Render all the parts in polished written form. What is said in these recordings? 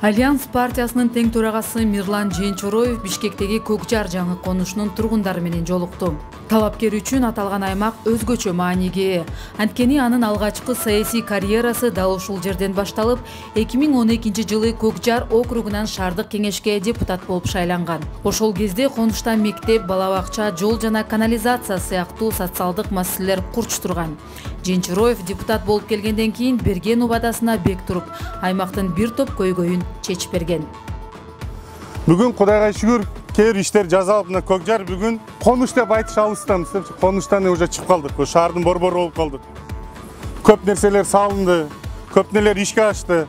Альянс партиясынын тең төрагасы Мирлан Жээнчороев Бишкектеги Көкжар жаңы конушунун тургундары менен жолукту. Талапкер үчүн аталган аймак өзгөчө мааниге ээ. Анткени анын алгачкы саясий карьерасы дал ушул жерден башталып, 2012 жылы Көкжар округунан шаардык кеңешке депутат болуп шайланган. Ошол кезде конушта мектеп, бала бакча, жол жана канализация сыяктуу социалдык маселелер курч турган. Жээнчороев депутат болуп келгенден кийин берген убадасына бек туруп, аймактын бир топ көйгөйүн чечип берген. Бүгүн Кудайга шүгүр, кээ бир иштер жазалып, мына Көкжар бүгүн конуш деп айтыш алыстамыз деп, конуштан уже чыгып калдык. Шаардын борбору болуп калдык. Көп нерселер салынды, көп нелер ишке ашты.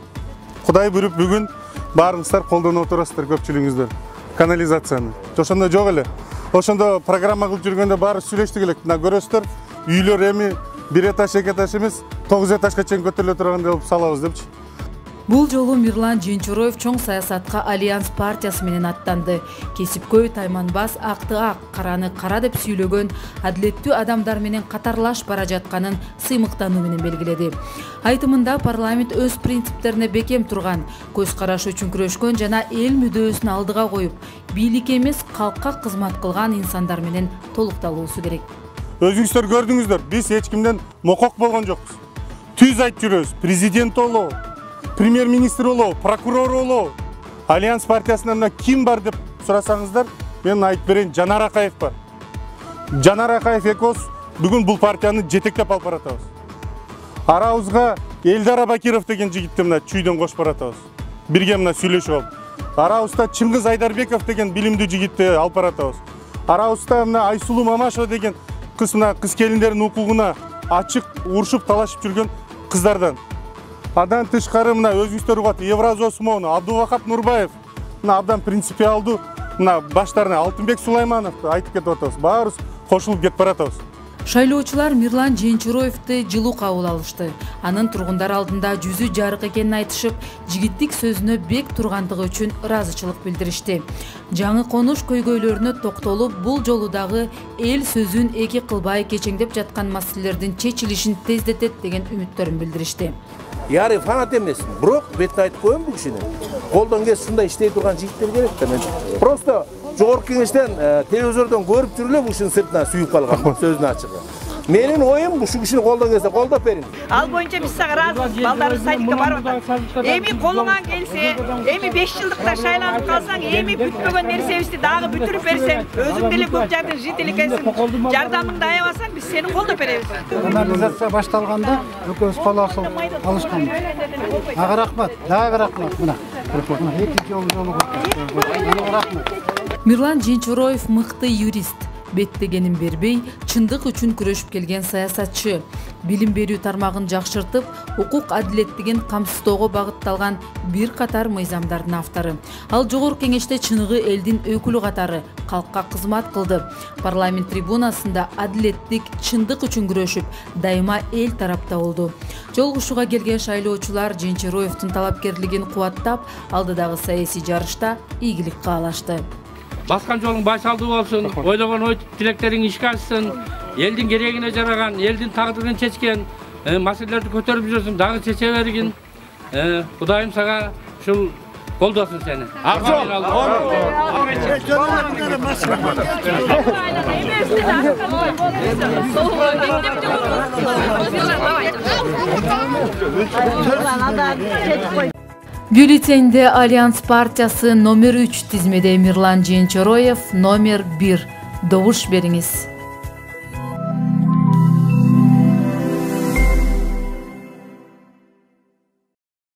Кудай буйруп бүгүн баарыңыздар колдонуп отурасыздар көпчүлүгүңүздөр. Канализацияны. Ошондо жок эле. Ошондо программа кылып жүргөндө баары сүйлөштүк элек. Мына көрөсүздөр, үйлөр эми 1 этаж, 2 этаж эмес, 9 этажга чейин көтөрүлө турган деп салабыз депчи. Бул жолу Мирлан Жээнчороев чоң саясатка Альянс партиясы менен аттанды. Кесипкөй, тайманбас, акты ак, караны кара деп сүйлөгөн, адилеттүү адамдар менен катарлаш бара жатканын сыймыктануу менен белгиледи. Айтымында парламент өз принциптерине бекем турган, көз карашы үчүн күрөшкөн жана эл мүдөөсүн алдыга коюп, бийликке эмес калкка кызмат кылган инсандар менен толукталуусу керек. Өзүңүздөр көрдүңүздөр, биз эч кимден мокок болгон жокпуз. Түз айтып жүрөбүз, президент болобу, премьер-министр болобу, прокурор болобу. Альянс партиясынан ким бар деп сурасаңыздар, мен айтып берейин, Жанар Акаев бар. Жанар Акаев экөөбүз бүгүн бул партияны жетектеп алып баратабыз. Арабызга Элдар Бакиров деген жигитти мына чүйдөн кошуп баратабыз. Бирге мына сүйлөшүп алып. Арабызда Чыңгыз Айдарбеков деген билимдүү жигитти алып баратабыз. Арабызда мына Айсулуу Мамашева деген кыз келиндердин укугуна ачык урушуп талашып жүргөн кыздардан. Адан тышкары мына өзүңүздөр угат Евраз Осмон, Абдулвахап Нурбаев, мына абдан принципиалдуу мына баштарына Алтынбек Сулаймановду айтып кетип атабыз. Баарыбыз кошулуп кетип баратабыз. Шайлоочулар Мирлан Жээнчороевду жылуу кабыл алышты. Анын тургундар алдында жүзү жарык экенин айтышып, жигиттик сөзүнө бек тургандыгы үчүн ыраазычылык билдиришти. Жаңы конуш көйгөйлөрүнө токтолуп, бул жолу дагы эл сөзүн эки кылбай кечеңдеп жаткан маселелердин чечилишин тездетет деген үмүттөрүн билдиришти. Яры фанат эмес, бирок бетин айтып коем бул кишини. Колдон келсе ушундай иштей турган жигиттер керек да. Мен просто жогорку кеңештен телевизордон көрүп жүрүп эле бул кишинин сыртына сүйүп калган сөзүнүн ачыгы. Менин оюм ушул кишини колдон келсе колдоп бериң. Ал боюнча биз сага ыраазыбыз. Балдарыбыз сайтка барып атат. Эми колуңан келсе, эми 5 жылдыкта шайланып калсаң, эми бүтпөгөн нерсебизди дагы бүтүрүп берсең, өзүң деле Көкжардын жители экенсиң, жардамыңды аябасаң, биз сени колдоп беребиз. Канализация башталганда экөөбүз кол алышканбыз. Ага рахмат, дагы рахмат. Мына экинчи жолу рахмат. Мирлан Жээнчороев мыкты юрист. Беттегенин бербей, чындык үчүн күрөшүп келген саясатчы. Билим берүү тармагын жакшыртып, укук адилеттигин камсыздоого багытталган бир катар мыйзамдардын автору. Ал жогорку кеңеште чыныгы элдин өкүлү катары калкка кызмат кылды. Парламент трибунасында адилеттик, чындык үчүн күрөшүп, дайыма эл тарапта болду. Жолугушууга келген шайлоочулар Жээнчороевдун талапкерлигин кубаттап, алдыдагы саясий жарышта ийгилик каалашты. Басқан жолың байсалдуу болсын, ойлогон ой тилектериң ишке ашсын, элдин керегине жараган, элдин тагдырын чечкен маселелерди көтөрүп жүрсүң, дагы чече бергин. Кудайым сага ушул колдосун сени. Бюллетенде Альянс партиясы номер 3 тизмеде Мирлан Жээнчороев номер 1. Добуш бериңиз.